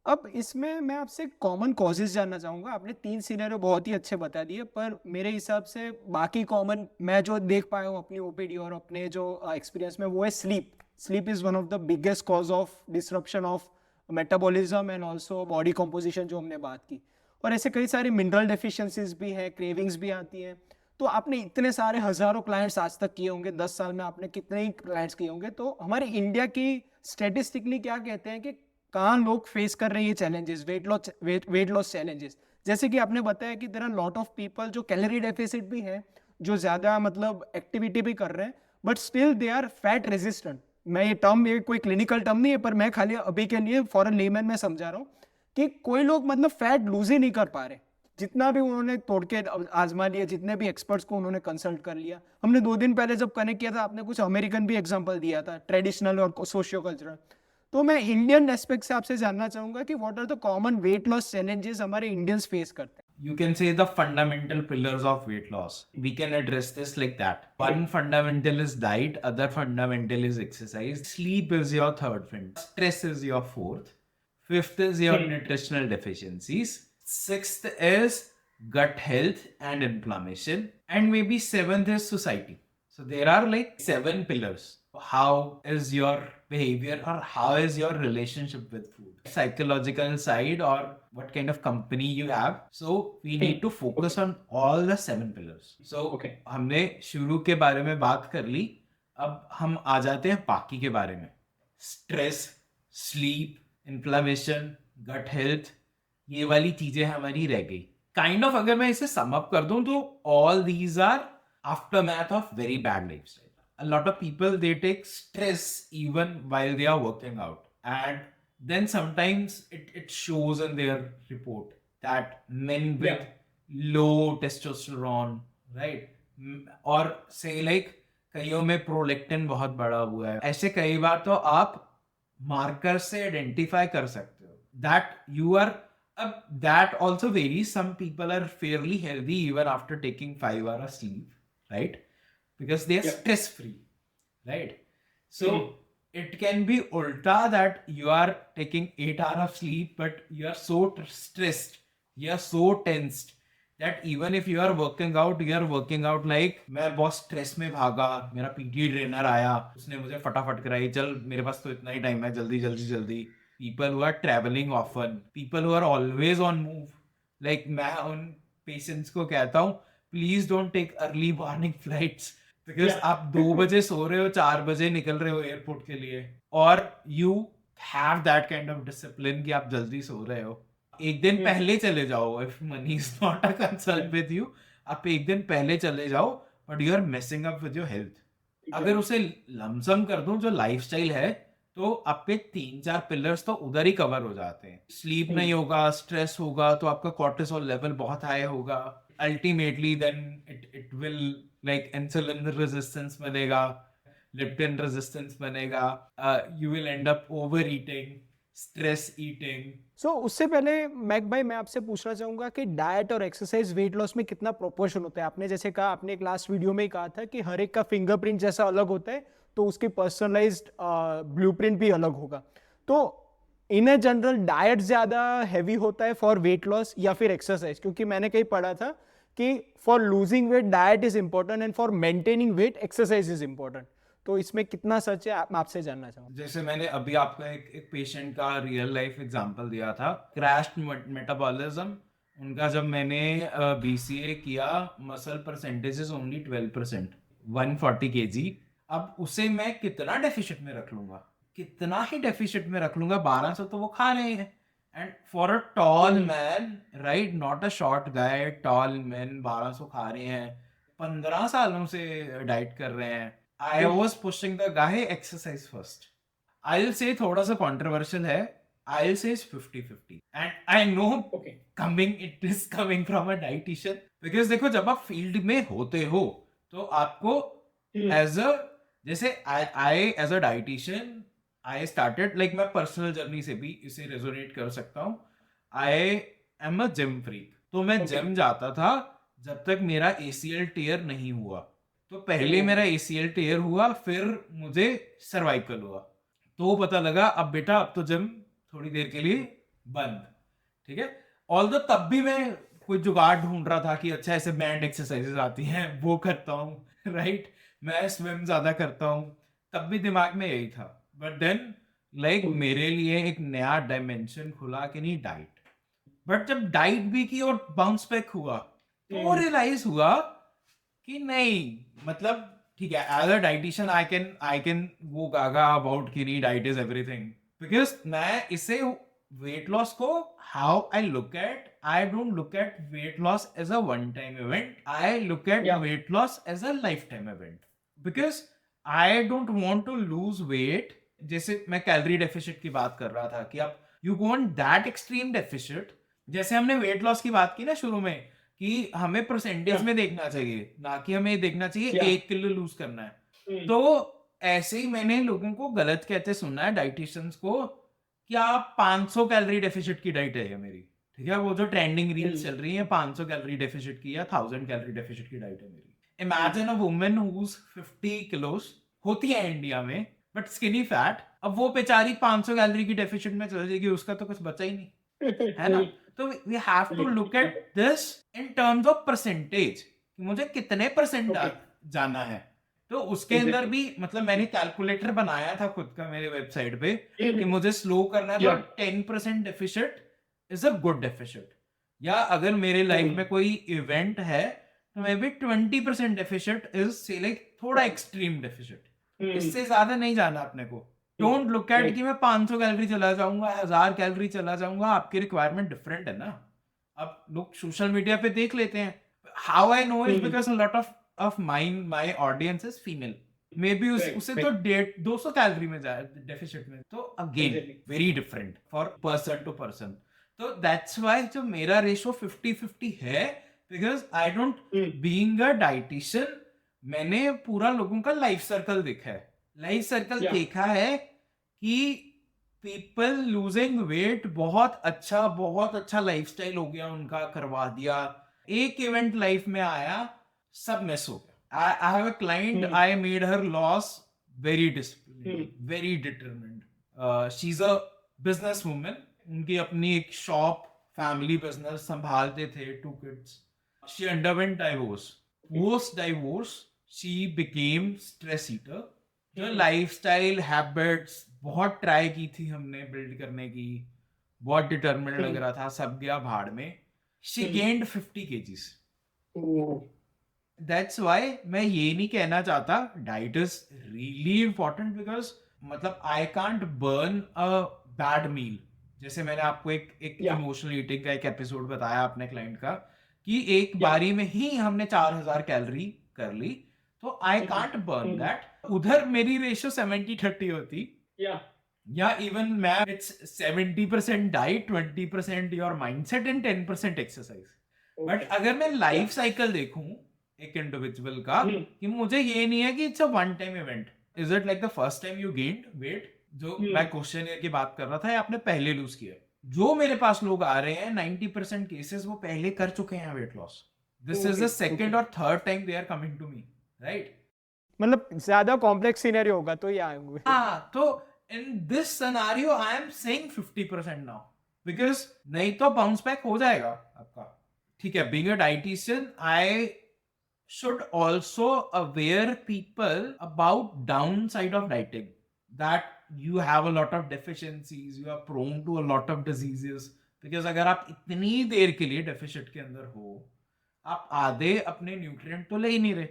अब इसमें मैं आपसे कॉमन कॉजेज़ जानना चाहूँगा। आपने 3 सिनेरियो बहुत ही अच्छे बता दिए, पर मेरे हिसाब से बाकी कॉमन मैं जो देख पाया हूँ अपनी ओपीडी और अपने जो एक्सपीरियंस में, वो है sleep. Sleep is one of the biggest cause of disruption of metabolism and also body composition जो हमने बात की। और ऐसे कई सारी मिनरल डेफिशिएंसीज़ भी हैं, क्रेविंग्स भी आती हैं। तो आपने इतने सारे हज़ारों क्लाइंट्स आज तक किए होंगे, 10 साल में आपने कितने ही क्लाइंट्स किए होंगे, तो हमारे इंडिया की स्टैटिस्टिकली क्या कहते हैं कि कहाँ लोग फेस कर रहे हैं ये चैलेंजेस, वेट लॉस चैलेंजेस। जैसे कि आपने बताया कि there are lot of people जो कैलोरी डेफिसिट भी है, जो ज़्यादा मतलब एक्टिविटी भी कर रहे हैं, but still they are fat resistant. मैं ये कोई क्लिनिकल टर्म नहीं है, पर मैं खाली अभी के लिए फॉर अ लेमैन मैं समझा रहा हूँ कि कोई लोग मतलब फैट लूज ही नहीं कर पा रहे। जितना भी उन्होंने तोड़ के आजमा लिया, जितने भी एक्सपर्ट्स को उन्होंने कंसल्ट कर लिया। हमने 2 दिन पहले जब कनेक्ट किया था, आपने कुछ अमेरिकन भी एग्जांपल दिया था, ट्रेडिशनल और सोशियो कल्चरल। तो मैं इंडियन एस्पेक्ट से आपसे जानना चाहूंगा कि what are the common weight loss challenges हमारे इंडियंस फेस करते You can say the fundamental pillars of weight loss. We can address this like that. One fundamental is diet, other fundamental is exercise. Sleep is your third thing. Stress is your fourth. Fifth is your nutritional deficiencies. Sixth is gut health and inflammation. And maybe seventh is society. So there are like 7 pillars. How is your behavior or how is your relationship with food? Psychological side or what kind of company you have. So we need to focus on all the 7 pillars. So हमने शुरू के बारे में बात कर ली. अब हम आ जाते हैं बाकी के बारे में. Stress, sleep, inflammation, gut health, ये वाली चीजें हमारी रह गई. काइंड ऑफ अगर मैं इसे सम अप कर दूं तो all these are aftermath of very bad lifestyle. A lot of people they take stress even while they are working out, and then sometimes it shows in their report that men with low testosterone, right? और say like कईयों में prolactin बहुत बड़ा हुआ है. ऐसे कई बार तो आप मार्कर से आइडेंटिफाई कर सकते हो दैट यू आर. अब that also varies. Some people are fairly healthy even after taking 5 hours sleep, right? Because they are stress free, right? So it can be ulta that you are taking 8 hours of sleep, but you are so stressed, you are so tensed that even if you are working out like मैं बहुत stress में भागा, मेरा PT trainer आया, उसने मुझे फटाफट कराई, चल मेरे पास तो इतना ही टाइम है, जल्दी जल्दी जल्दी. People who are traveling often, people who are always on move, like मैं उन पेशेंट्स को कहता हूँ please don't take early morning flights, because आप 2 बजे सो रहे हो, 4 बजे निकल रहे हो एयरपोर्ट के लिए, और you have that kind of discipline कि आप जल्दी सो रहे हो. एक दिन पहले चले जाओ. If money is not a concern with you, आप एक दिन पहले चले जाओ, but you are messing up with your health. अगर उसे लमसम कर दूं जो लाइफस्टाइल है, तो आपके 3-4 पिलर्स तो उधर ही कवर हो जाते हैं. स्लीप नहीं होगा, स्ट्रेस होगा, तो आपका कॉर्टिसोल लेवल बहुत हाई होगा. Ultimately then it will like insulin resistance बनेगा, लेप्टिन रेजिस्टेंस बनेगा, you will end up over eating, stress eating. So उससे पहले मैक भाई, मैं आपसे पूछना चाहूंगा कि डाइट और एक्सरसाइज वेट लॉस में कितना प्रोपोर्शन होता है। आपने जैसे कहा, आपने एक लास्ट वीडियो में ही कहा था कि हर एक का फिंगरप्रिंट जैसा अलग होता है, तो उसकी पर्सनलाइज्ड ब्लूप्रिंट भी अलग होगा। तो इन अ जनरल डाइट ज्यादा हैवी होता है फॉर वेट लॉस या फिर एक्सरसाइज? क्योंकि मैंने कहीं पढ़ा था कि for losing weight diet is important and for maintaining weight exercise is important. तो इसमें कितना सच है, मैं आपसे जानना चाहूंगा। जैसे मैंने अभी आपको एक पेशेंट का रियल लाइफ एग्जांपल दिया था, क्रैश्ड मेटाबॉलिज्म. उनका जब मैंने बीसीए किया, मसल परसेंटेजेस ओनली 12%, 140 केजी. अब उसे मैं कितना डेफिशिट में रख लूंगा, कितना ही डेफिशिट में रख लूंगा, 1200 तो वो खा रहे हैं. And for a tall man, right, not a short guy, tall man 1200 खा रहे हैं, 15 सालों से डाइट कर रहे हैं. I was pushing the guy exercise first. I'll say थोड़ा सा controversial है. I'll say it's 50-50. And I know it is coming from a dietitian. Because देखो, जब आप फील्ड में होते हो तो आपको as a, जैसे I as a dietitian I started like, मैं पर्सनल जर्नी से भी इसे रेजोनेट कर सकता हूँ. I am a gym freak. तो मैं जिम जाता था जब तक मेरा ACL टीयर नहीं हुआ. तो पहले मेरा ACL टीयर हुआ, फिर मुझे सर्वाइकल हुआ. तो पता लगा अब बेटा, अब तो जिम थोड़ी देर के लिए बंद, ठीक है। ऑल्दो तब भी मैं कोई जुगाड़ ढूंढ रहा था कि अच्छा ऐसे बैंड एक्सरसाइजेस आती हैं वो करता हूँ राइट, मैं स्विम ज्यादा करता हूँ, तब भी दिमाग में यही था। बट देन लाइक मेरे लिए एक नया डायमेंशन खुला कि नहीं डाइट, बट जब डाइट भी की और बाउंस बैक हुआ तो रियलाइज हुआ कि नहीं, मतलब ठीक है, as a dietitian I can वो गागा अबाउट कि नहीं डाइट इज एवरीथिंग, बिकॉज मैं इसे वेट लॉस को how I look at, I don't look at weight loss as a one time event, I look at Yeah. Weight loss as a lifetime event, because I don't want to lose weight. जैसे मैं calorie deficit की बात कर रहा था कि आप you go on that extreme deficit, जैसे हमने वेट लॉस की बात की ना शुरू में कि हमें परसेंटेज Yeah. में देखना चाहिए, ना कि हमें देखना चाहिए Yeah. 1 किलो लूज करना है। तो ऐसे ही मैंने लोगों को गलत कहते सुना है डाइटिशियंस को कि आप 500 कैलोरी डेफिसिट की डाइट है ये मेरी, ठीक है, वो जो ट्रेंडिंग रील्स चल रही है 500 कैलोरी डेफिसिट की या 1000 कैलोरी डेफिसिट की डाइट है मेरी। Imagine a woman whose 50 kilos, होती है इंडिया में बट स्किनी फैट, अब वो बेचारी 500 कैलोरी की डेफिसिट में चल जाएगी, उसका तो कुछ बचा ही नहीं है ना। तो we have to look at this in terms of percentage, मुझे कितने परसेंट जाना है। तो उसके अंदर भी मतलब मैंने कैलकुलेटर बनाया था खुद का मेरे वेबसाइट पे कि मुझे स्लो करना है, तो 10% deficit is a good deficit, या अगर मेरे लाइफ में कोई इवेंट है तो मे बी 20% डेफिसिट इज से लाइक थोड़ा एक्सट्रीम डेफिसिट, इससे ज्यादा नहीं जाना अपने को। डोंट लुक एट कि मैं 500 कैलोरी चला जाऊंगा, 1000 कैलोरी चला जाऊंगा, आपकी रिक्वायरमेंट डिफरेंट है ना। अब लोग सोशल मीडिया पे देख लेते हैं, how I know is because lot of my audience is female, maybe उसे तो 200 कैलोरी में जाए डेफिसिट में, तो again very different for person to person. तो दैट्स वाई जो मेरा रेशो 50-50 है, because I don't, being a dietitian मैंने पूरा लोगों का लाइफ सर्कल देखा है, लाइफ सर्कल देखा है कि पीपल लूजिंग वेट बहुत अच्छा लाइफस्टाइल हो गया उनका, करवा दिया, एक इवेंट लाइफ में आया सब मिस हो गया। I have a client, I made her loss very disciplined, very determined, she is a business woman, उनकी अपनी एक शॉप, फैमिली बिजनेस संभालते थे, 2 kids, she underwent divorce, post divorce she became stress eater, जो lifestyle habits बहुत try की थी हमने बिल्ड करने की, बहुत डिटरमिन्ड लग रहा था, सब गया भाड़ में, she gained 50 kgs। That's why मैं ये नहीं कहना चाहता diet is really important, because मतलब I can't burn a bad meal, जैसे मैंने आपको एक इमोशनल ईटिंग का एक एपिसोड बताया अपने क्लाइंट का कि एक बारी में ही हमने 4000 कैलोरी कर ली, तो आई कांट बर्न दैट। उधर मेरी रेशियो 70-30 होती, या इवन मैं it's 70% diet, 20% your mindset and 10% exercise. But अगर मैं लाइफ साइकिल देखूं एक इंडिविजुअल का कि मुझे ये नहीं है कि it's a one time event, is it like the first time you gained wait, जो मैं क्वेश्चन की बात कर रहा था, या आपने पहले लूज किया। जो मेरे पास लोग आ रहे हैं 90% केसेस वो पहले कर चुके हैं weight loss, this is the second और third time they are coming to me, right. मतलब ज्यादा कॉम्प्लेक्स सिनेरियो होगा तो ये आएंगे। हाँ, तो in this scenario I am saying 50% now, because नहीं तो बाउंस बैक हो जाएगा आपका, ठीक है। Being a dietitian I should also aware people about downside of dieting, that you have a lot of deficiencies, you are prone to a lot of diseases, because अगर आप इतनी देर के लिए डेफिसिट के अंदर हो, आप आधे अपने न्यूट्रिएंट तो ले ही नहीं रहे।